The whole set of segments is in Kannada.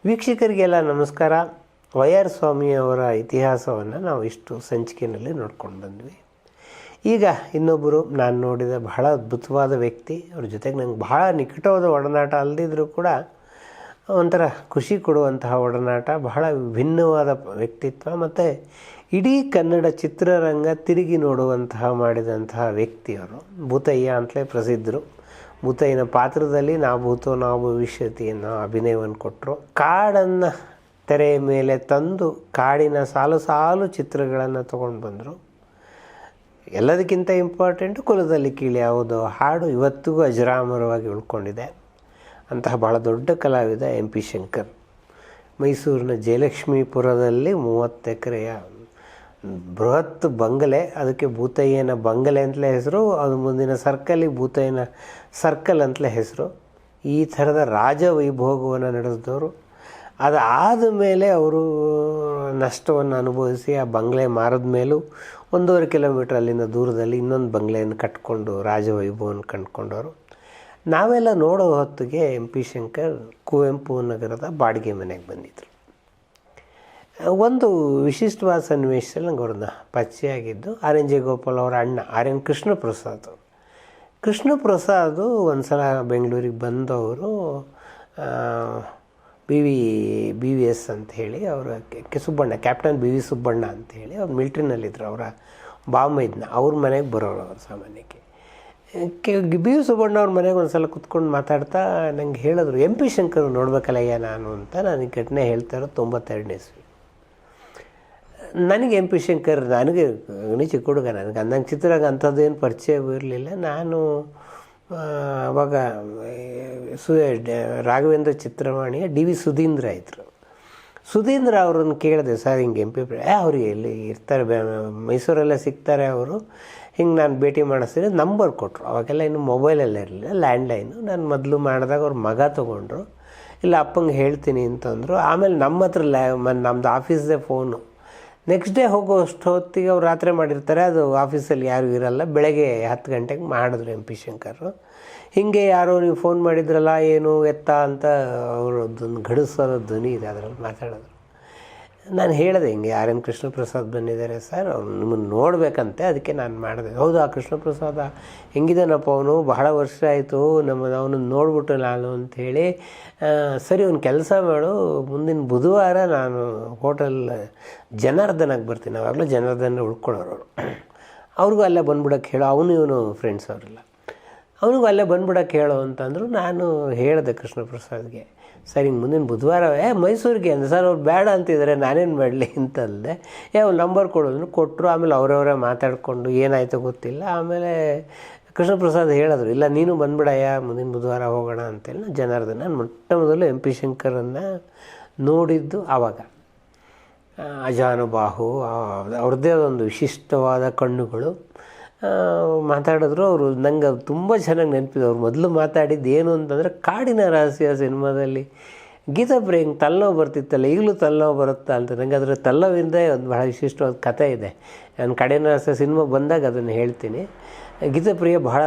ವೀಕ್ಷಕರಿಗೆಲ್ಲ ನಮಸ್ಕಾರ. ವೈ.ಆರ್. ಸ್ವಾಮಿಯವರ ಇತಿಹಾಸವನ್ನು ನಾವು ಇಷ್ಟು ಸಂಚಿಕೆಯಲ್ಲಿ ನೋಡ್ಕೊಂಡು ಬಂದ್ವಿ. ಈಗ ಇನ್ನೊಬ್ಬರು ನಾನು ನೋಡಿದ ಬಹಳ ಅದ್ಭುತವಾದ ವ್ಯಕ್ತಿ, ಅವ್ರ ಜೊತೆಗೆ ನಂಗೆ ಬಹಳ ನಿಕಟವಾದ ಒಡನಾಟ ಅಲ್ಲದಿದ್ದರೂ ಕೂಡ ಒಂಥರ ಖುಷಿ ಕೊಡುವಂತಹ ಒಡನಾಟ, ಬಹಳ ವಿಭಿನ್ನವಾದ ವ್ಯಕ್ತಿತ್ವ ಮತ್ತು ಇಡೀ ಕನ್ನಡ ಚಿತ್ರರಂಗ ತಿರುಗಿ ನೋಡುವಂತಹ ಮಾಡಿದಂತಹ ವ್ಯಕ್ತಿಯವರು. ಭೂತಯ್ಯ ಅಂತಲೇ ಪ್ರಸಿದ್ಧರು. ಭೂತಯ್ಯನ ಪಾತ್ರದಲ್ಲಿ ನಾ ಭೂತೋ ನಾ ಭವಿಷ್ಯತಿ ಅನ್ನೋ ಅಭಿನಯವನ್ನು ಕೊಟ್ಟರು. ಕಾಡನ್ನು ತೆರೆಯ ಮೇಲೆ ತಂದು ಕಾಡಿನ ಸಾಲು ಸಾಲು ಚಿತ್ರಗಳನ್ನು ತೊಗೊಂಡು ಬಂದರು. ಎಲ್ಲದಕ್ಕಿಂತ ಇಂಪಾರ್ಟೆಂಟು ಕುಲದಲ್ಲಿ ಕೀಳು ಯಾವುದೋ ಹಾಡು ಇವತ್ತಿಗೂ ಅಜರಾಮರವಾಗಿ ಉಳ್ಕೊಂಡಿದೆ. ಅಂತಹ ಭಾಳ ದೊಡ್ಡ ಕಲಾವಿದ ಎಂ.ಪಿ. ಶಂಕರ್. ಮೈಸೂರಿನ ಜಯಲಕ್ಷ್ಮೀಪುರದಲ್ಲಿ 30 ಎಕರೆಯ ಬೃಹತ್ ಬಂಗಲೆ, ಅದಕ್ಕೆ ಭೂತಯ್ಯನ ಬಂಗಲೆ ಅಂತಲೇ ಹೆಸರು. ಅದು ಮುಂದಿನ ಸರ್ಕಲಿಗೆ ಭೂತಯ್ಯನ ಸರ್ಕಲ್ ಅಂತಲೇ ಹೆಸರು. ಈ ಥರದ ರಾಜವೈಭೋಗವನ್ನು ನಡೆಸಿದವರು. ಅದಾದ ಮೇಲೆ ಅವರು ನಷ್ಟವನ್ನು ಅನುಭವಿಸಿ ಆ ಬಂಗಲೆ ಮಾರಿದ ಮೇಲೂ 1.5 ಕಿಲೋಮೀಟ್ರ್ ಅಲ್ಲಿಂದ ದೂರದಲ್ಲಿ ಇನ್ನೊಂದು ಬಂಗಲೆಯನ್ನು ಕಟ್ಕೊಂಡು ರಾಜವೈಭವವನ್ನು ಕಂಡುಕೊಂಡವರು. ನಾವೆಲ್ಲ ನೋಡೋ ಹೊತ್ತಿಗೆ ಎಂ.ಪಿ. ಶಂಕರ್ ಕುವೆಂಪು ನಗರದ ಬಾಡಿಗೆ ಮನೆಗೆ ಬಂದಿದ್ದರು. ಒಂದು ವಿಶಿಷ್ಟವಾದ ಸನ್ನಿವೇಶದಲ್ಲಿ ನಂಗೆ ಅವ್ರನ್ನ ಪರಿಚಯ ಆಗಿದ್ದು ಆರ್ ಎನ್ ಜಯಗೋಪಾಲ್ ಅವರ ಅಣ್ಣ ಆರ್ ಎನ್ ಕೃಷ್ಣಪ್ರಸಾದ್. ಕೃಷ್ಣಪ್ರಸಾದ್ ಒಂದು ಸಲ ಬೆಂಗಳೂರಿಗೆ ಬಂದವರು ಬಿ ವಿ ಎಸ್ ಅಂಥೇಳಿ ಅವರ Subbanna, captain B V Subbanna ಅಂಥೇಳಿ ಅವ್ರು ಮಿಲ್ಟ್ರಿನಲ್ಲಿದ್ದರು. ಅವರ ಬಾಮೈದ್ನ ಅವ್ರ ಮನೆಗೆ ಬರೋರು. ಅವರು ಸಾಮಾನ್ಯಕ್ಕೆ ಬಿ ವಿ ಸುಬ್ಬಣ್ಣ ಅವ್ರ ಮನೆಗೆ ಒಂದು ಸಲ ಕುತ್ಕೊಂಡು ಮಾತಾಡ್ತಾ ನಂಗೆ ಹೇಳಿದ್ರು, ಎಂ.ಪಿ. ಶಂಕರ್ ನೋಡ್ಬೇಕಲ್ಲಯ್ಯ ನಾನು ಅಂತ. ನನಗೆ ಘಟನೆ ಹೇಳ್ತಾ ಇರೋದು 92ನೇ ಇಸ್ವಿ. ನನಗೆ ಎಂ.ಪಿ. ಶಂಕರ್, ನನಗೆ ಚಿಕ್ಕ ಹುಡುಗ, ನನಗೆ ಅಂದಂಗೆ ಚಿತ್ರರಂಗ ಅಂಥದ್ದೇನು ಪರಿಚಯವೂ ಇರಲಿಲ್ಲ. ನಾನು ಅವಾಗ ರಾಘವೇಂದ್ರ ಚಿತ್ರವಾಣಿಯ ಡಿ ವಿ ಸುಧೀಂದ್ರ ಇದ್ದರು. ಸುಧೀಂದ್ರ ಅವ್ರನ್ನ ಕೇಳಿದೆ, ಸರ್ ಹಿಂಗೆ ಎಂ.ಪಿ. ಅವ್ರಿಗೆ ಎಲ್ಲಿ ಇರ್ತಾರೆ, ಮೈಸೂರಲ್ಲೇ ಸಿಗ್ತಾರೆ ಅವರು, ಹಿಂಗೆ ನಾನು ಭೇಟಿ ಮಾಡಿಸ್ತೀನಿ. ನಂಬರ್ ಕೊಟ್ಟರು. ಅವಾಗೆಲ್ಲ ಇನ್ನು ಮೊಬೈಲೆಲ್ಲ ಇರಲಿಲ್ಲ, ಲ್ಯಾಂಡ್ಲೈನು. ನಾನು ಮೊದಲು ಮಾಡಿದಾಗ ಅವ್ರ ಮಗ ತೊಗೊಂಡ್ರು. ಇಲ್ಲ ಅಪ್ಪಂಗೆ ಹೇಳ್ತೀನಿ ಅಂತಂದರು. ಆಮೇಲೆ ನಮ್ಮ ಹತ್ರ ನಮ್ಮದು ಆಫೀಸ್ದೇ ಫೋನು. ನೆಕ್ಸ್ಟ್ ಡೇ ಹೋಗೋಷ್ಟು ಹೊತ್ತಿಗೆ ಅವ್ರು ರಾತ್ರಿ ಮಾಡಿರ್ತಾರೆ, ಅದು ಆಫೀಸಲ್ಲಿ ಯಾರೂ ಇರಲ್ಲ. ಬೆಳಗ್ಗೆ 10 ಗಂಟೆಗೆ ಮಾಡಿದ್ರು ಎಂ.ಪಿ. ಶಂಕರ್. ಹೀಗೆ ಯಾರೋ ನೀವು ಫೋನ್ ಮಾಡಿದ್ರಲ್ಲ ಏನು ಎತ್ತ ಅಂತ ಅವ್ರದ್ದೊಂದು ಗಡಿಸೋದ ಧ್ವನಿ ಇದೆ, ಅದರಲ್ಲಿ ಮಾತಾಡೋದು. ನಾನು ಹೇಳಿದೆ, ಹಿಂಗೆ ಆರ್ ಎನ್ ಕೃಷ್ಣಪ್ರಸಾದ್ ಬಂದಿದ್ದಾರೆ ಸರ್, ಅವ್ರು ನಿಮ್ಮನ್ನು ನೋಡಬೇಕಂತೆ, ಅದಕ್ಕೆ ನಾನು ಮಾಡಿದೆ. ಹೌದು, ಆ ಕೃಷ್ಣಪ್ರಸಾದ ಹೆಂಗಿದ್ದಾನಪ್ಪ, ಅವನು ಬಹಳ ವರ್ಷ ಆಯಿತು ಅವನನ್ನು ನೋಡ್ಬಿಟ್ಟು ನಾನು ಅಂಥೇಳಿ. ಸರಿ, ಒಂದು ಕೆಲಸ ಮಾಡು, ಮುಂದಿನ ಬುಧವಾರ ನಾನು ಹೋಟೆಲ್ ಜನಾರ್ದನಾಗಿ ಬರ್ತೀನಿ. ಅವಾಗಲೂ ಜನಾರ್ದನ ಉಳ್ಕೊಳ್ಳೋರು ಅವರು. ಅವ್ರಿಗೂ ಅಲ್ಲೇ ಬಂದ್ಬಿಡೋಕ್ಕೆ ಹೇಳೋ, ಅವನು ಇವನು ಫ್ರೆಂಡ್ಸ್ ಅವರೆಲ್ಲ. ಅವನಿಗೂ ಅಲ್ಲೇ ಬಂದ್ಬಿಡೋಕ್ಕೆ ಹೇಳೋ ಅಂತಂದರು. ನಾನು ಹೇಳಿದೆ ಕೃಷ್ಣಪ್ರಸಾದ್ಗೆ, ಸರ್ ಹಿಂಗೆ ಮುಂದಿನ ಬುಧವಾರ ಮೈಸೂರಿಗೆ ಅಂದ. ಸರ್ ಅವ್ರು ಬೇಡ ಅಂತಿದ್ದಾರೆ, ನಾನೇನು ಮಾಡಲಿ ಅಂತಂದೆ. ಅವ್ರು ನಂಬರ್ ಕೊಡೋದನ್ನು ಕೊಟ್ಟರು. ಆಮೇಲೆ ಅವರವರೇ ಮಾತಾಡಿಕೊಂಡು ಏನಾಯಿತು ಗೊತ್ತಿಲ್ಲ. ಆಮೇಲೆ ಕೃಷ್ಣಪ್ರಸಾದ್ ಹೇಳಿದ್ರು, ಇಲ್ಲ ನೀನು ಬಂದ್ಬಿಡಯ್ಯ, ಮುಂದಿನ ಬುಧವಾರ ಹೋಗೋಣ ಅಂತೇಳಿ. ಜನಾರ್ದನ ನಾನು ಮೊಟ್ಟ ಮೊದಲು ಎಂ.ಪಿ. ಶಂಕರನ್ನು ನೋಡಿದ್ದು ಆವಾಗ. ಅಜಾನುಬಾಹು, ಅವ್ರದ್ದೇ ಒಂದು ವಿಶಿಷ್ಟವಾದ ಕಣ್ಣುಗಳು. ಮಾತಾಡಿದ್ರು ಅವರು. ನಂಗೆ ತುಂಬ ಚೆನ್ನಾಗಿ ನೆನಪಿದೆ. ಅವ್ರು ಮೊದಲು ಮಾತಾಡಿದ್ದು ಏನು ಅಂತಂದರೆ, ಕಾಡಿನ ರಹಸ್ಯ ಸಿನಿಮಾದಲ್ಲಿ ಗೀತಾಪ್ರಿಯ ಹಿಂಗೆ ತಲೆನೋವು ಬರ್ತಿತ್ತಲ್ಲ, ಈಗಲೂ ತಲೆನೋವು ಬರುತ್ತಾ ಅಂತ. ನನಗೆ ಅದರ ತಲೆನೋವಿಂದ ಒಂದು ಬಹಳ ವಿಶಿಷ್ಟವಾದ ಕಥೆ ಇದೆ. ನಾನು ಕಾಡಿನ ರಹಸ್ಯ ಸಿನಿಮಾ ಬಂದಾಗ ಅದನ್ನು ಹೇಳ್ತೀನಿ. ಗೀತಾಪ್ರಿಯ ಬಹಳ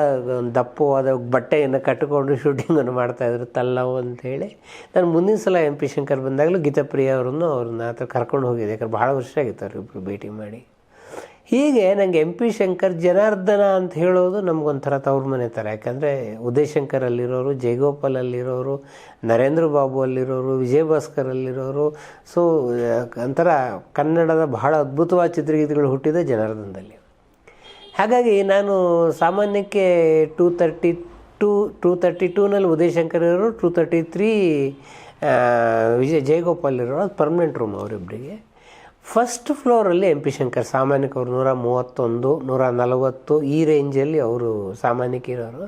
ದಪ್ಪವಾದ ಬಟ್ಟೆಯನ್ನು ಕಟ್ಟಿಕೊಂಡು ಶೂಟಿಂಗನ್ನು ಮಾಡ್ತಾಯಿದ್ರು, ತಲೆನೋವು ಅಂಥೇಳಿ. ನಾನು ಮುಂದಿನ ಸಲ ಎಂ.ಪಿ. ಶಂಕರ್ ಬಂದಾಗಲೂ ಗೀತಾಪ್ರಿಯ ಅವ್ರನ್ನ ಹತ್ರ ಕರ್ಕೊಂಡು ಹೋಗಿದ್ದೆ, ಯಾಕಂದ್ರೆ ಭಾಳ ವರ್ಷ ಆಗಿತ್ತು ಅವ್ರಿಬ್ರು ಭೇಟಿ ಮಾಡಿ. ಹೀಗೆ ನನಗೆ ಎಂ.ಪಿ. ಶಂಕರ್, ಜನಾರ್ದನ ಅಂತ ಹೇಳೋದು ನಮಗೊಂಥರ ತವ್ರ ಮನೆ ಥರ. ಯಾಕಂದರೆ ಉದಯ್ ಶಂಕರಲ್ಲಿರೋರು, ಜಯಗೋಪಾಲಲ್ಲಿರೋರು, ನರೇಂದ್ರ ಬಾಬು ಅಲ್ಲಿರೋರು, ವಿಜಯ ಭಾಸ್ಕರಲ್ಲಿರೋರು. ಸೊ ಒಂಥರ ಕನ್ನಡದ ಬಹಳ ಅದ್ಭುತವಾದ ಚಿತ್ರಗೀತೆಗಳು ಹುಟ್ಟಿದೆ ಜನಾರ್ದನದಲ್ಲಿ. ಹಾಗಾಗಿ ನಾನು ಸಾಮಾನ್ಯಕ್ಕೆ 232ನಲ್ಲಿ ಉದಯ್ ಶಂಕರ್ ಇರೋರು, 233 ಜಯಗೋಪಾಲ್ ಇರೋರು. ಅದು ಪರ್ಮನೆಂಟ್ ರೂಮ್ ಅವರಿಬ್ಬರಿಗೆ. ಫಸ್ಟ್ ಫ್ಲೋರಲ್ಲಿ ಎಂ.ಪಿ. ಶಂಕರ್. ಸಾಮಾನ್ಯಕ್ಕೆ ಅವರು 131, 140 ಈ ರೇಂಜಲ್ಲಿ ಅವರು ಸಾಮಾನ್ಯಕ್ಕೆ ಇರೋರು.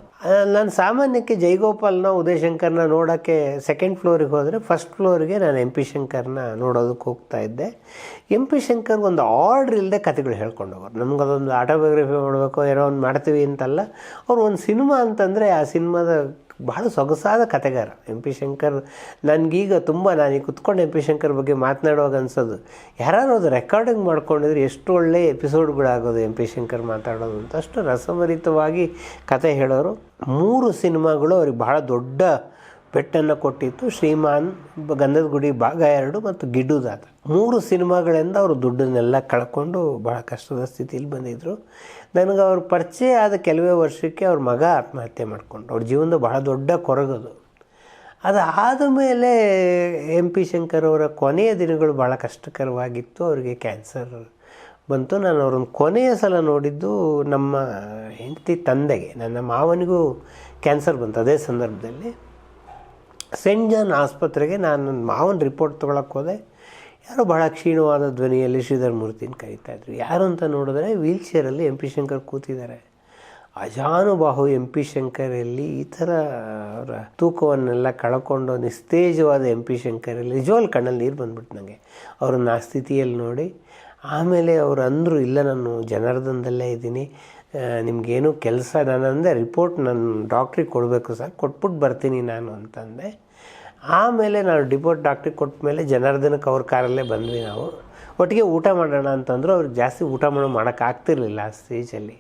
ನಾನು ಸಾಮಾನ್ಯಕ್ಕೆ ಜಯಗೋಪಾಲ್ನ, ಉದಯ್ ಶಂಕರ್ನ ನೋಡೋಕ್ಕೆ ಸೆಕೆಂಡ್ ಫ್ಲೋರಿಗೆ ಹೋದರೆ, ಫಸ್ಟ್ ಫ್ಲೋರಿಗೆ ನಾನು ಎಂ.ಪಿ. ಶಂಕರ್ನ ನೋಡೋದಕ್ಕೆ ಹೋಗ್ತಾ ಇದ್ದೆ. ಎಂ.ಪಿ. ಶಂಕರ್ ಒಂದು ಆರ್ಡ್ರ್ ಇಲ್ಲದೆ ಕಥೆಗಳು ಹೇಳ್ಕೊಂಡು ಹೋಗೋರು. ನಮಗದೊಂದು ಆಟೋಬಯೋಗ್ರಫಿ ಮಾಡಬೇಕು, ಏನೋ ಒಂದು ಮಾಡ್ತೀವಿ ಅಂತಲ್ಲ. ಅವ್ರು ಒಂದು ಸಿನಿಮಾ ಅಂತಂದರೆ ಆ ಸಿನಿಮಾದ ಬಹಳ ಸೊಗಸಾದ ಕಥೆಗಾರ ಎಂ.ಪಿ. ಶಂಕರ್. ನನಗೀಗ ನಾನು ಈ ಕುತ್ಕೊಂಡು ಎಂ.ಪಿ. ಶಂಕರ್ ಬಗ್ಗೆ ಮಾತನಾಡುವಾಗ ಅನ್ಸೋದು, ಯಾರು ಅದು ರೆಕಾರ್ಡಿಂಗ್ ಮಾಡ್ಕೊಂಡಿದ್ರೆ ಎಷ್ಟು ಒಳ್ಳೆ ಎಪಿಸೋಡ್ಗಳಾಗೋದು ಎಂ.ಪಿ. ಶಂಕರ್ ಮಾತಾಡೋದು ಅಂತ. ಅಷ್ಟು ರಸಭರಿತವಾಗಿ ಕತೆ ಹೇಳೋರು. 3 ಸಿನಿಮಾಗಳು ಅವ್ರಿಗೆ ಬಹಳ ದೊಡ್ಡ ಪೆಟ್ಟನ್ನು ಕೊಟ್ಟಿತ್ತು ಶ್ರೀಮಾನ್, ಗಂಧದ ಗುಡಿ ಭಾಗ 2 ಮತ್ತು ಗಿಡ್ಡುದಾತ. 3 ಸಿನಿಮಾಗಳಿಂದ ಅವರು ದುಡ್ಡನ್ನೆಲ್ಲ ಕಳ್ಕೊಂಡು ಭಾಳ ಕಷ್ಟದ ಸ್ಥಿತಿಯಲ್ಲಿ ಬಂದಿದ್ದರು. ನನಗೆ ಅವ್ರ ಪರಿಚಯ ಆದ ಕೆಲವೇ ವರ್ಷಕ್ಕೆ ಅವ್ರ ಮಗ ಆತ್ಮಹತ್ಯೆ ಮಾಡಿಕೊಂಡು, ಅವ್ರ ಜೀವನದ ಬಹಳ ದೊಡ್ಡ ಕೊರಗದು. ಅದು ಆದಮೇಲೆ ಎಂ ಪಿ ಶಂಕರ್ ಅವರ ಕೊನೆಯ ದಿನಗಳು ಭಾಳ ಕಷ್ಟಕರವಾಗಿತ್ತು. ಅವರಿಗೆ ಕ್ಯಾನ್ಸರ್ ಬಂತು. ನಾನು ಅವ್ರನ್ನ ಕೊನೆಯ ಸಲ ನೋಡಿದ್ದು ನಮ್ಮ ಹೆಂಡತಿ ತಂದೆಗೆ, ನನ್ನ ಮಾವನಿಗೂ ಕ್ಯಾನ್ಸರ್ ಬಂತು ಅದೇ ಸಂದರ್ಭದಲ್ಲಿ. ಸೆಂಟ್ ಜಾನ್ ಆಸ್ಪತ್ರೆಗೆ ನಾನು ನನ್ನ ಮಾವನ ರಿಪೋರ್ಟ್ ತೊಗೊಳಕ್ಕೆ ಹೋದೆ. ಯಾರೋ ಭಾಳ ಕ್ಷೀಣವಾದ ಧ್ವನಿಯಲ್ಲಿ ಶ್ರೀಧರ್ ಮೂರ್ತಿನ ಕರೀತಾಯಿದ್ರು. ಯಾರು ಅಂತ ನೋಡಿದ್ರೆ ವೀಲ್ ಚೇರಲ್ಲಿ ಎಂ ಪಿ ಶಂಕರ್ ಕೂತಿದ್ದಾರೆ. ಅಜಾನುಬಾಹು ಎಂ ಪಿ ಶಂಕರಲ್ಲಿ ಈ ಥರ ಅವರ ತೂಕವನ್ನೆಲ್ಲ ಕಳ್ಕೊಂಡು ನಿಸ್ತೇಜವಾದ ಎಂ ಪಿ ಶಂಕರಲ್ಲಿ ನಿಜವಾಗ್ಲೂ ಕಣ್ಣಲ್ಲಿ ನೀರು ಬಂದ್ಬಿಟ್ಟು ನನಗೆ ಅವ್ರನ್ನ ಆ ಸ್ಥಿತಿಯಲ್ಲಿ ನೋಡಿ. ಆಮೇಲೆ ಅವರು ಅಂದರು, ಇಲ್ಲ ನಾನು ಜನಾರ್ದನದಲ್ಲೇ ಇದ್ದೀನಿ, ನಿಮಗೇನು ಕೆಲಸ, ನಾನು ಅಂದೆ ರಿಪೋರ್ಟ್ ನಾನು ಡಾಕ್ಟ್ರಿಗೆ ಕೊಡಬೇಕು ಸರ್, ಕೊಟ್ಬಿಟ್ಟು ಬರ್ತೀನಿ ನಾನು ಅಂತಂದೆ. ಆಮೇಲೆ ನಾನು ರಿಪೋರ್ಟ್ ಡಾಕ್ಟ್ರಿಗೆ ಕೊಟ್ಟ ಮೇಲೆ ಜನಾರ್ದನಕ್ಕೆ ಅವ್ರ ಕಾರಲ್ಲೇ ಬಂದ್ವಿ. ನಾವು ಒಟ್ಟಿಗೆ ಊಟ ಮಾಡೋಣ ಅಂತಂದರು. ಅವ್ರಿಗೆ ಜಾಸ್ತಿ ಊಟ ಮಾಡೋಕ್ಕಾಗ್ತಿರ್ಲಿಲ್ಲ ಆ ಸ್ಟೇಜಲ್ಲಿ.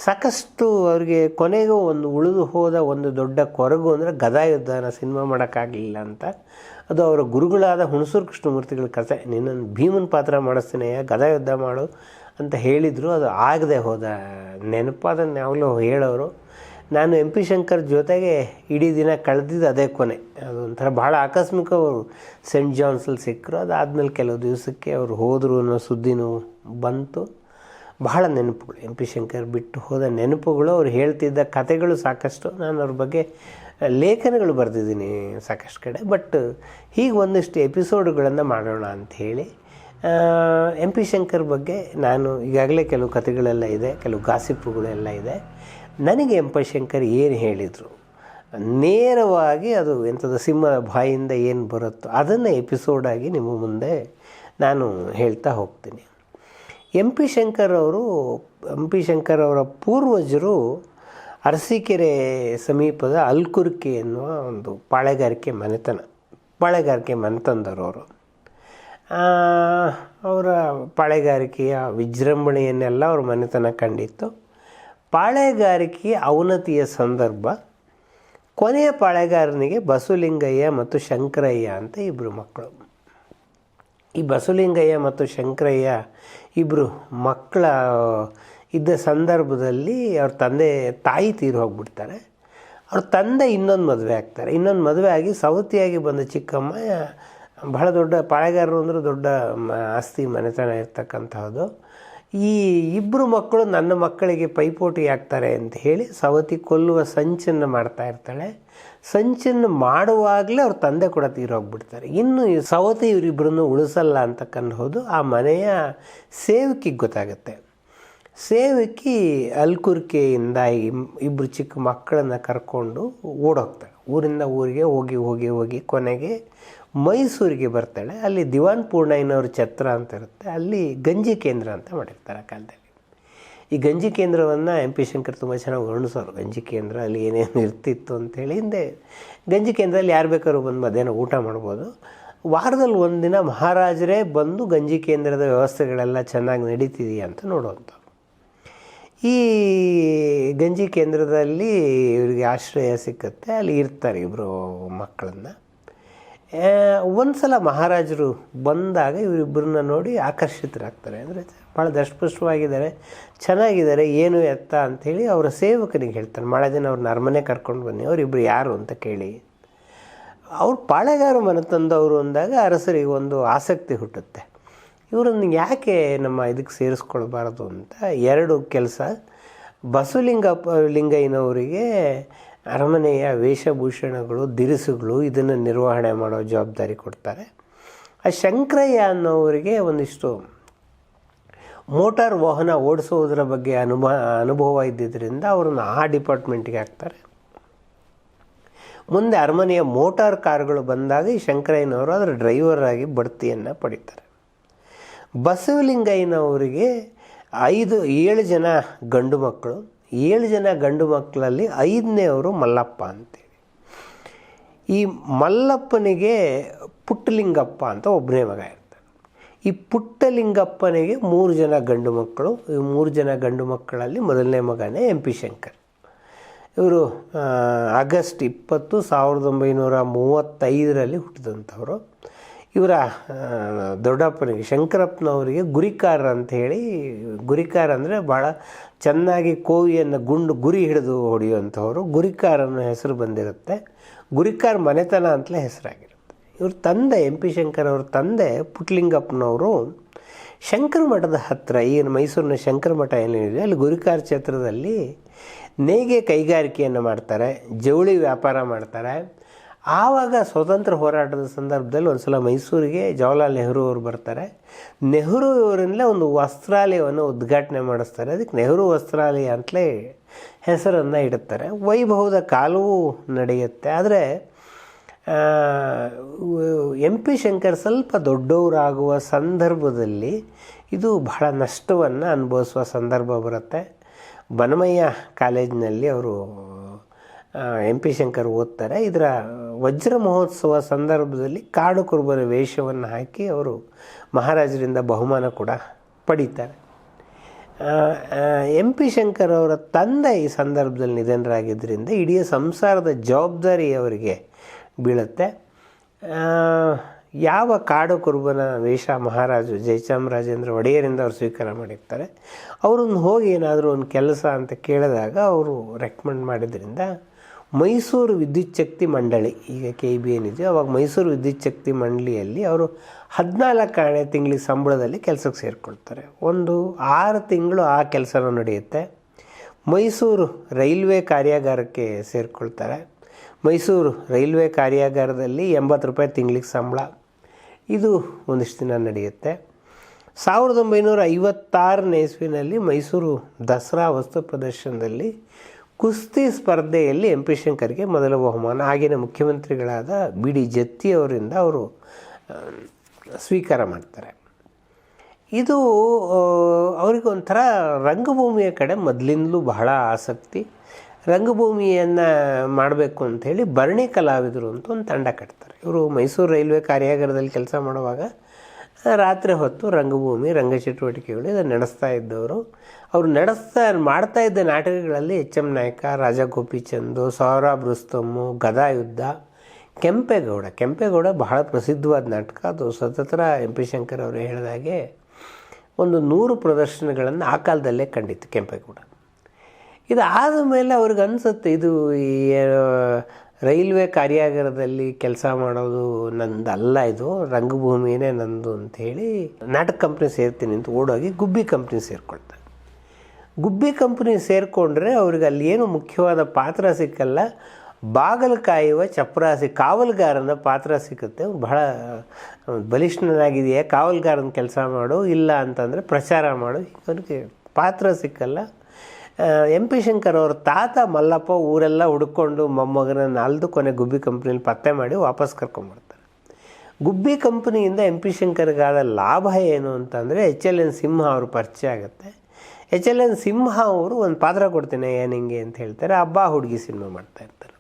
ಸಾಕಷ್ಟು ಅವ್ರಿಗೆ ಕೊನೆಗೂ ಒಂದು ಉಳಿದು ಹೋದ ಒಂದು ದೊಡ್ಡ ಕೊರಗು ಅಂದರೆ ಗದಾಯುದ್ಧನ ಸಿನಿಮಾ ಮಾಡೋಕ್ಕಾಗಲಿಲ್ಲ ಅಂತ. ಅದು ಅವರ ಗುರುಗಳಾದ ಹುಣಸೂರು ಕೃಷ್ಣಮೂರ್ತಿಗಳ ಕಥೆ, ನಿನ್ನನ್ನು ಭೀಮನ ಪಾತ್ರ ಮಾಡಿಸ್ತೀನಿ, ಗದಾಯುದ್ಧ ಮಾಡು ಅಂತ ಹೇಳಿದರು. ಅದು ಆಗದೆ ಹೋದ ನೆನಪಾದನ್ನು ಯಾವಾಗಲೂ ಹೇಳೋರು. ನಾನು ಎಂ ಪಿ ಶಂಕರ್ ಜೊತೆಗೆ ಇಡೀ ದಿನ ಕಳೆದಿದ್ದು ಅದೇ ಕೊನೆ. ಅದು ಒಂಥರ ಭಾಳ ಆಕಸ್ಮಿಕ. ಅವರು ಸೆಂಟ್ ಜಾನ್ಸಲ್ಲಿ ಸಿಕ್ಕರು. ಅದಾದಮೇಲೆ ಕೆಲವು ದಿವಸಕ್ಕೆ ಅವರು ಹೋದರು ಅನ್ನೋ ಸುದ್ದಿನೂ ಬಂತು. ಬಹಳ ನೆನಪುಗಳು, ಎಂ ಪಿ ಶಂಕರ್ ಬಿಟ್ಟು ಹೋದ ನೆನಪುಗಳು. ಅವ್ರು ಹೇಳ್ತಿದ್ದ ಕಥೆಗಳು ಸಾಕಷ್ಟು. ನಾನು ಅವ್ರ ಬಗ್ಗೆ ಲೇಖನಗಳು ಬರೆದಿದ್ದೀನಿ ಸಾಕಷ್ಟು ಕಡೆ. ಬಟ್ ಹೀಗೆ ಒಂದಿಷ್ಟು ಎಪಿಸೋಡುಗಳನ್ನು ಮಾಡೋಣ ಅಂಥೇಳಿ ಎಂ ಪಿ ಶಂಕರ್ ಬಗ್ಗೆ ನಾನು ಈಗಾಗಲೇ ಕೆಲವು ಕಥೆಗಳೆಲ್ಲ ಇದೆ, ಕೆಲವು ಗಾಸಿಪ್ಪುಗಳೆಲ್ಲ ಇದೆ. ನನಗೆ ಎಂ ಪಿ ಶಂಕರ್ ಏನು ಹೇಳಿದರು ನೇರವಾಗಿ, ಅದು ಎಂಥದ್ದು ಸಿಂಹದ ಬಾಯಿಂದ ಏನು ಬರುತ್ತೋ ಅದನ್ನು ಎಪಿಸೋಡಾಗಿ ನಿಮ್ಮ ಮುಂದೆ ನಾನು ಹೇಳ್ತಾ ಹೋಗ್ತೀನಿ. ಎಂ ಪಿ ಶಂಕರ್ ಅವರ ಪೂರ್ವಜರು ಅರಸೀಕೆರೆ ಸಮೀಪದ ಅಲ್ಕುರ್ಕಿ ಎನ್ನುವ ಒಂದು ಪಾಳೆಗಾರಿಕೆ ಮನೆತನದವರು ಅವರು. ಅವರ ಪಾಳೆಗಾರಿಕೆಯ ವಿಜೃಂಭಣೆಯನ್ನೆಲ್ಲ ಅವ್ರ ಮನೆತನ ಕಂಡಿತ್ತು. ಪಾಳೆಗಾರಿಕೆಯ ಅವನತಿಯ ಸಂದರ್ಭ, ಕೊನೆಯ ಪಾಳೆಗಾರನಿಗೆ ಬಸವಲಿಂಗಯ್ಯ ಮತ್ತು ಶಂಕರಯ್ಯ ಅಂತ 2 ಮಕ್ಕಳು. ಈ ಬಸವಲಿಂಗಯ್ಯ ಮತ್ತು ಶಂಕರಯ್ಯ 2 ಮಕ್ಕಳ ಇದ್ದ ಸಂದರ್ಭದಲ್ಲಿ ಅವ್ರ ತಾಯಿ ತೀರಿ ಹೋಗ್ಬಿಡ್ತಾರೆ. ಅವ್ರ ತಂದೆ ಇನ್ನೊಂದು ಮದುವೆ ಆಗಿ ಸವತಿಯಾಗಿ ಬಂದ ಚಿಕ್ಕಮ್ಮ ಬಹಳ ದೊಡ್ಡ ಪಾಳೆಗಾರರು ಅಂದರೆ ದೊಡ್ಡ ಆಸ್ತಿ ಮನೆತನ ಇರ್ತಕ್ಕಂಥದ್ದು. ಈ 2 ಮಕ್ಕಳು ನನ್ನ ಮಕ್ಕಳಿಗೆ ಪೈಪೋಟಿ ಆಗ್ತಾರೆ ಅಂತ ಹೇಳಿ ಸವತಿ ಕೊಲ್ಲುವ ಸಂಚನ್ನು ಮಾಡ್ತಾ ಇರ್ತಾಳೆ. ಸಂಚನ್ನು ಮಾಡುವಾಗಲೇ ಅವ್ರ ತಂದೆ ಕೂಡ ತೀರೋಗ್ಬಿಡ್ತಾರೆ. ಇನ್ನು ಸವತಿ ಇವರಿಬ್ಬರನ್ನು ಉಳಿಸಲ್ಲ ಅಂತಕ್ಕನ್ನೋದು ಆ ಮನೆಯ ಸೇವಕಿಗೆ ಗೊತ್ತಾಗುತ್ತೆ. ಸೇವಕಿ ಅಲ್ಕುರ್ಕೆಯಿಂದ 2 ಚಿಕ್ಕ ಮಕ್ಕಳನ್ನು ಕರ್ಕೊಂಡು ಓಡೋಗ್ತಾಳೆ. ಊರಿಂದ ಊರಿಗೆ ಹೋಗಿ ಕೊನೆಗೆ ಮೈಸೂರಿಗೆ ಬರ್ತಾಳೆ. ಅಲ್ಲಿ ದಿವಾನ್ ಪೂರ್ಣಯ್ಯನವ್ರ ಛತ್ರ ಅಂತ ಇರುತ್ತೆ, ಅಲ್ಲಿ ಗಂಜಿ ಕೇಂದ್ರ ಅಂತ ಮಾಡಿರ್ತಾರೆ ಆ ಕಾಲದಲ್ಲಿ. ಈ ಗಂಜಿ ಕೇಂದ್ರವನ್ನು ಎಂ ಪಿ ಶಂಕರ್ ತುಂಬ ಚೆನ್ನಾಗಿ ವರ್ಣಿಸೋರು. ಗಂಜಿ ಕೇಂದ್ರ ಅಲ್ಲಿ ಏನೇನು ಇರ್ತಿತ್ತು ಅಂಥೇಳಿ. ಹಿಂದೆ ಗಂಜಿ ಕೇಂದ್ರದಲ್ಲಿ ಯಾರು ಬೇಕಾದ್ರೂ ಬಂದು ಮಧ್ಯಾಹ್ನ ಊಟ ಮಾಡ್ಬೋದು. ವಾರದಲ್ಲಿ ಒಂದು ದಿನ ಮಹಾರಾಜರೇ ಬಂದು ಗಂಜಿ ಕೇಂದ್ರದ ವ್ಯವಸ್ಥೆಗಳೆಲ್ಲ ಚೆನ್ನಾಗಿ ನಡೀತಿದೆಯಾ ಅಂತ ನೋಡುವಂಥವ್ರು. ಈ ಗಂಜಿ ಕೇಂದ್ರದಲ್ಲಿ ಇವರಿಗೆ ಆಶ್ರಯ ಸಿಕ್ಕುತ್ತೆ. ಅಲ್ಲಿ ಇರ್ತಾರೆ 2 ಮಕ್ಕಳನ್ನು. ಒಂದು ಸಲ ಮಹಾರಾಜರು ಬಂದಾಗ ಇವರಿಬ್ಬರನ್ನ ನೋಡಿ ಆಕರ್ಷಿತರಾಗ್ತಾರೆ. ಅಂದರೆ ಭಾಳ ದಷ್ಟಪುಷ್ಟವಾಗಿದ್ದಾರೆ, ಚೆನ್ನಾಗಿದ್ದಾರೆ, ಏನು ಎತ್ತ ಅಂಥೇಳಿ ಅವರ ಸೇವಕನಿಗೆ ಹೇಳ್ತಾರೆ, ಭಾಳ ಜನ ಅವ್ರನ್ನ ಅರಮನೆ ಕರ್ಕೊಂಡು ಬನ್ನಿ, ಅವರಿಬ್ಬರು ಯಾರು ಅಂತ ಕೇಳಿ. ಅವ್ರು ಪಾಳೆಗಾರ ಮನೆತಂದವರು ಅಂದಾಗ ಅರಸರಿಗೆ ಒಂದು ಆಸಕ್ತಿ ಹುಟ್ಟುತ್ತೆ, ಇವರನ್ನು ಯಾಕೆ ನಮ್ಮ ಇದಕ್ಕೆ ಸೇರಿಸ್ಕೊಳ್ಬಾರ್ದು ಅಂತ 2 ಕೆಲಸ. ಬಸವಲಿಂಗಯ್ಯನವರಿಗೆ ಅರಮನೆಯ ವೇಷಭೂಷಣಗಳು, ದಿರಿಸುಗಳು ಇದನ್ನು ನಿರ್ವಹಣೆ ಮಾಡೋ ಜವಾಬ್ದಾರಿ ಕೊಡ್ತಾರೆ. ಆ ಶಂಕರಯ್ಯ ಅನ್ನೋವರಿಗೆ ಒಂದಿಷ್ಟು ಮೋಟಾರ್ ವಾಹನ ಓಡಿಸೋದ್ರ ಬಗ್ಗೆ ಅನುಭವ ಇದ್ದಿದ್ದರಿಂದ ಅವ್ರನ್ನ ಆ ಡಿಪಾರ್ಟ್ಮೆಂಟಿಗೆ ಹಾಕ್ತಾರೆ. ಮುಂದೆ ಅರಮನೆಯ ಮೋಟಾರ್ ಕಾರುಗಳು ಬಂದಾಗ ಈ ಶಂಕರಯ್ಯನವರು ಅದರ ಡ್ರೈವರ್ ಆಗಿ ಬಡ್ತಿಯನ್ನು ಪಡಿತಾರೆ. ಬಸವಲಿಂಗಯ್ಯನವರಿಗೆ 7 ಜನ ಗಂಡು ಮಕ್ಕಳು. 7 ಜನ ಗಂಡು ಮಕ್ಕಳಲ್ಲಿ 5ನೇವರು ಮಲ್ಲಪ್ಪ ಅಂತೇಳಿ. ಈ ಮಲ್ಲಪ್ಪನಿಗೆ ಪುಟ್ಟಲಿಂಗಪ್ಪ ಅಂತ ಒಬ್ಬನೇ ಮಗ ಇರ್ತಾನೆ. ಈ ಪುಟ್ಟಲಿಂಗಪ್ಪನಿಗೆ 3 ಜನ ಗಂಡು ಮಕ್ಕಳು. ಈ 3 ಜನ ಗಂಡು ಮಕ್ಕಳಲ್ಲಿ ಮೊದಲನೇ ಮಗನೇ ಎಂ ಪಿ ಶಂಕರ್. ಇವರು ಆಗಸ್ಟ್ 20, 1935 ಹುಟ್ಟಿದಂಥವರು. ಇವರ ದೊಡ್ಡಪ್ಪನಿಗೆ ಶಂಕರಪ್ಪನವರಿಗೆ ಗುರಿಕಾರ ಅಂತ ಹೇಳಿ, ಗುರಿಕಾರ ಅಂದರೆ ಭಾಳ ಚೆನ್ನಾಗಿ ಕೋವಿಯನ್ನು ಗುರಿ ಹಿಡಿದು ಹೊಡೆಯುವಂಥವ್ರು, ಗುರಿಕಾರ ಅನ್ನೋ ಹೆಸರು ಬಂದಿರುತ್ತೆ. ಗುರಿಕಾರ ಮನೆತನ ಅಂತಲೇ ಹೆಸರಾಗಿರುತ್ತೆ. ಇವ್ರ ತಂದೆ ಎಂ ಪಿ ಶಂಕರ್ ಅವ್ರ ತಂದೆ ಪುಟ್ಲಿಂಗಪ್ಪನವರು ಶಂಕರ ಮಠದ ಹತ್ತಿರ, ಏನು ಮೈಸೂರಿನ ಶಂಕರ ಮಠ ಏನಿದೆ ಅಲ್ಲಿ ಗುರಿಕಾರ ಕ್ಷೇತ್ರದಲ್ಲಿ ನೇಯ್ಗೆ ಕೈಗಾರಿಕೆಯನ್ನು ಮಾಡ್ತಾರೆ, ಜವಳಿ ವ್ಯಾಪಾರ ಮಾಡ್ತಾರೆ. ಆವಾಗ ಸ್ವಾತಂತ್ರ್ಯ ಹೋರಾಟದ ಸಂದರ್ಭದಲ್ಲಿ ಒಂದು ಸಲ ಮೈಸೂರಿಗೆ ಜವಾಹರ್ಲಾಲ್ ನೆಹರು ಅವರು ಬರ್ತಾರೆ. ನೆಹರು ಅವರಿಂದಲೇ ಒಂದು ವಸ್ತ್ರಾಲಯವನ್ನು ಉದ್ಘಾಟನೆ ಮಾಡಿಸ್ತಾರೆ. ಅದಕ್ಕೆ ನೆಹರು ವಸ್ತ್ರಾಲಯ ಅಂತಲೇ ಹೆಸರನ್ನು ಇಡುತ್ತಾರೆ. ವೈಭವದ ಕಾಲವೂ ನಡೆಯುತ್ತೆ. ಆದರೆ ಎಂ ಪಿ ಶಂಕರ್ ಸ್ವಲ್ಪ ದೊಡ್ಡವರಾಗುವ ಸಂದರ್ಭದಲ್ಲಿ ಇದು ಬಹಳ ನಷ್ಟವನ್ನು ಅನುಭವಿಸುವ ಸಂದರ್ಭ ಬರುತ್ತೆ. ಬನಮಯ್ಯ ಕಾಲೇಜಿನಲ್ಲಿ ಅವರು ಎಂ ಪಿ ಶಂಕರ್ ಓದ್ತಾರೆ. ಇದರ ವಜ್ರ ಮಹೋತ್ಸವ ಸಂದರ್ಭದಲ್ಲಿ ಕಾಡು ಕುರುಬರ ವೇಷವನ್ನು ಹಾಕಿ ಅವರು ಮಹಾರಾಜರಿಂದ ಬಹುಮಾನ ಕೂಡ ಪಡೀತಾರೆ. ಎಂ ಪಿ ಶಂಕರ್ ಅವರ ತಂದೆ ಈ ಸಂದರ್ಭದಲ್ಲಿ ನಿಧನರಾಗಿದ್ದರಿಂದ ಇಡೀ ಸಂಸಾರದ ಜವಾಬ್ದಾರಿ ಅವರಿಗೆ ಬೀಳುತ್ತೆ. ಯಾವ ಕಾಡು ಕುರುಬನ ವೇಷ ಮಹಾರಾಜು ಜಯಚಾಮರಾಜೇಂದ್ರ ಒಡೆಯರಿಂದ ಅವರು ಸ್ವೀಕಾರ ಮಾಡಿರ್ತಾರೆ. ಅವರನ್ನು ಹೋಗಿ ಏನಾದರೂ ಒಂದು ಕೆಲಸ ಅಂತ ಕೇಳಿದಾಗ ಅವರು ರೆಕಮೆಂಡ್ ಮಾಡಿದ್ರಿಂದ ಮೈಸೂರು ವಿದ್ಯುತ್ ಶಕ್ತಿ ಮಂಡಳಿ, ಈಗ KEB ಏನಿದೆಯೋ ಅವಾಗ ಮೈಸೂರು ವಿದ್ಯುತ್ ಶಕ್ತಿ ಮಂಡಳಿಯಲ್ಲಿ ಅವರು 14ನೇ ತಿಂಗಳಿಗೆ ಸಂಬಳದಲ್ಲಿ ಕೆಲಸಕ್ಕೆ ಸೇರಿಕೊಳ್ತಾರೆ. ಒಂದು 6 ತಿಂಗಳು ಆ ಕೆಲಸನೂ ನಡೆಯುತ್ತೆ. ಮೈಸೂರು ರೈಲ್ವೆ ಕಾರ್ಯಾಗಾರಕ್ಕೆ ಸೇರಿಕೊಳ್ತಾರೆ. ಮೈಸೂರು ರೈಲ್ವೆ ಕಾರ್ಯಾಗಾರದಲ್ಲಿ 80 ರೂಪಾಯಿ ತಿಂಗಳಿಗೆ ಸಂಬಳ. ಇದು ಒಂದಿಷ್ಟು ದಿನ ನಡೆಯುತ್ತೆ. 1956ನೇ ಇಸ್ವಿನಲ್ಲಿ ಮೈಸೂರು ದಸರಾ ವಸ್ತು ಪ್ರದರ್ಶನದಲ್ಲಿ ಕುಸ್ತಿ ಸ್ಪರ್ಧೆಯಲ್ಲಿ ಎಂ ಪಿ ಶಂಕರ್ಗೆ ಮೊದಲ ಬಹುಮಾನ ಆಗಿನ ಮುಖ್ಯಮಂತ್ರಿಗಳಾದ BD ಜತ್ತಿ ಅವರಿಂದ ಅವರು ಸ್ವೀಕಾರ ಮಾಡ್ತಾರೆ. ಇದು ಅವರಿಗೊಂಥರ ರಂಗಭೂಮಿಯ ಕಡೆ ಮೊದಲಿಂದಲೂ ಬಹಳ ಆಸಕ್ತಿ. ರಂಗಭೂಮಿಯನ್ನು ಮಾಡಬೇಕು ಅಂಥೇಳಿ ಭರಣಿ ಕಲಾವಿದರು ಅಂತ ಒಂದು ತಂಡ ಕಟ್ತಾರೆ. ಇವರು ಮೈಸೂರು ರೈಲ್ವೆ ಕಾರ್ಯಾಗಾರದಲ್ಲಿ ಕೆಲಸ ಮಾಡುವಾಗ ರಾತ್ರಿ ಹೊತ್ತು ರಂಗಭೂಮಿ ರಂಗಚಟುವಟಿಕೆಗಳು ಇದನ್ನು ನಡೆಸ್ತಾ ಇದ್ದವರು. ಅವರು ಮಾಡ್ತಾ ಇದ್ದ ನಾಟಕಗಳಲ್ಲಿ HM ನಾಯಕ, ರಾಜಾ ಗೋಪಿಚಂದ್, ಸೌರಾಬ್ ರುಸ್ತಮ್, ಗದಾಯುದ್ಧ, ಕೆಂಪೇಗೌಡ ಬಹಳ ಪ್ರಸಿದ್ಧವಾದ ನಾಟಕ. ಅದು ಸತತ ಎಂ ಪಿ ಶಂಕರ್ ಅವರು ಹೇಳಿದಾಗೆ ಒಂದು 100 ಪ್ರದರ್ಶನಗಳನ್ನು ಆ ಕಾಲದಲ್ಲೇ ಕಂಡಿತ್ತು ಕೆಂಪೇಗೌಡ. ಇದಾದ ಮೇಲೆ ಅವ್ರಿಗೆ ಅನಿಸುತ್ತೆ ಇದು ಈ ರೈಲ್ವೆ ಕಾರ್ಯಾಗಾರದಲ್ಲಿ ಕೆಲಸ ಮಾಡೋದು ನಂದಲ್ಲ, ಇದು ರಂಗಭೂಮಿಯೇ ನಂದು ಅಂಥೇಳಿ ನಾಟಕ ಕಂಪ್ನಿ ಸೇರ್ತೀನಿ ಅಂತ ಓಡೋಗಿ ಗುಬ್ಬಿ ಕಂಪ್ನಿ ಸೇರಿಕೊಳ್ತಾರೆ. ಗುಬ್ಬಿ ಕಂಪ್ನಿ ಸೇರಿಕೊಂಡ್ರೆ ಅವ್ರಿಗೆ ಅಲ್ಲಿ ಏನು ಮುಖ್ಯವಾದ ಪಾತ್ರ ಸಿಕ್ಕಲ್ಲ, ಬಾಗಿಲು ಕಾಯುವ ಚಪರಾಸಿ ಕಾವಲುಗಾರನ ಪಾತ್ರ ಸಿಗುತ್ತೆ. ಬಹಳ ಬಲಿಷ್ಠನಾಗಿದೆಯಾ, ಕಾವಲುಗಾರನ ಕೆಲಸ ಮಾಡು, ಇಲ್ಲ ಅಂತಂದರೆ ಪ್ರಚಾರ ಮಾಡು, ಅವ್ರಿಗೆ ಪಾತ್ರ ಸಿಕ್ಕಲ್ಲ. ಎಂ ಪಿ ಶಂಕರ್ ಅವ್ರ ತಾತ ಮಲ್ಲಪ್ಪ ಊರೆಲ್ಲ ಹುಡ್ಕೊಂಡು ಮೊಮ್ಮಗನನ್ನು ಅಲ್ದು ಕೊನೆ ಗುಬ್ಬಿ ಕಂಪ್ನಿಯಲ್ಲಿ ಪತ್ತೆ ಮಾಡಿ ವಾಪಸ್ ಕರ್ಕೊಂಡ್ಬರ್ತಾರೆ. ಗುಬ್ಬಿ ಕಂಪ್ನಿಯಿಂದ ಎಂ ಪಿ ಶಂಕರ್ಗಾದ ಲಾಭ ಏನು ಅಂತಂದರೆ HLN ಸಿಂಹ ಅವರು ಪರಿಚಯ ಆಗುತ್ತೆ. HLN ಸಿಂಹ ಅವರು ಒಂದು ಪಾತ್ರ ಕೊಡ್ತೀನಿ ಏನಿಂಗೆ ಅಂತ ಹೇಳ್ತಾರೆ. ಅಬ್ಬಾ ಹುಡುಗಿ ಸಿನಿಮಾ ಮಾಡ್ತಾಯಿರ್ತಾರೆ.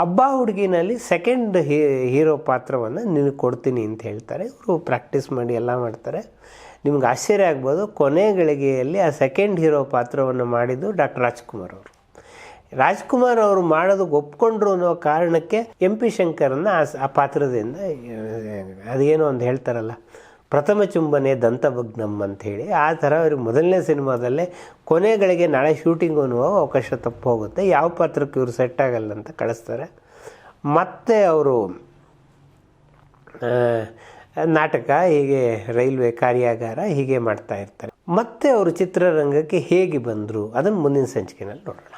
ಅಬ್ಬಾ ಹುಡುಗಿನಲ್ಲಿ ಸೆಕೆಂಡ್ ಹೀರೋ ಪಾತ್ರವನ್ನು ನಿನಗೆ ಕೊಡ್ತೀನಿ ಅಂತ ಹೇಳ್ತಾರೆ. ಇವರು ಪ್ರಾಕ್ಟೀಸ್ ಮಾಡಿ ಎಲ್ಲ ಮಾಡ್ತಾರೆ. ನಿಮ್ಗೆ ಆಶ್ಚರ್ಯ ಆಗ್ಬೋದು, ಕೊನೆ ಗಳಿಗೆಯಲ್ಲಿ ಆ ಸೆಕೆಂಡ್ ಹೀರೋ ಪಾತ್ರವನ್ನು ಮಾಡಿದ್ದು ಡಾಕ್ಟರ್ ರಾಜ್ಕುಮಾರ್ ಅವರು ಮಾಡೋದಕ್ಕೆ ಒಪ್ಕೊಂಡ್ರು ಅನ್ನೋ ಕಾರಣಕ್ಕೆ ಎಂ ಪಿ ಶಂಕರನ್ನ ಆ ಪಾತ್ರದಿಂದ ಅದೇನೋ ಒಂದು ಹೇಳ್ತಾರಲ್ಲ, ಪ್ರಥಮ ಚುಂಬನೆ ದಂತಭಗ್ನಂ ಅಂಥೇಳಿ, ಆ ಥರ ಅವ್ರಿಗೆ ಮೊದಲನೇ ಸಿನಿಮಾದಲ್ಲೇ ಕೊನೆಗಳಿಗೆ ನಾಳೆ ಶೂಟಿಂಗ್ ಅನ್ನುವ ಅವಕಾಶ ತಪ್ಪು ಹೋಗುತ್ತೆ, ಯಾವ ಪಾತ್ರಕ್ಕೆ ಇವರು ಸೆಟ್ ಆಗಲ್ಲ ಅಂತ ಕಳಿಸ್ತಾರೆ. ಮತ್ತು ಅವರು ನಾಟಕ, ಹೀಗೆ ರೈಲ್ವೆ ಕಾರ್ಯಾಗಾರ ಹೀಗೆ ಮಾಡ್ತಾ ಇರ್ತಾರೆ. ಮತ್ತೆ ಅವರು ಚಿತ್ರರಂಗಕ್ಕೆ ಹೇಗೆ ಬಂದರು ಅದನ್ನು ಮುಂದಿನ ಸಂಚಿಕೆಯಲ್ಲಿ ನೋಡೋಣ.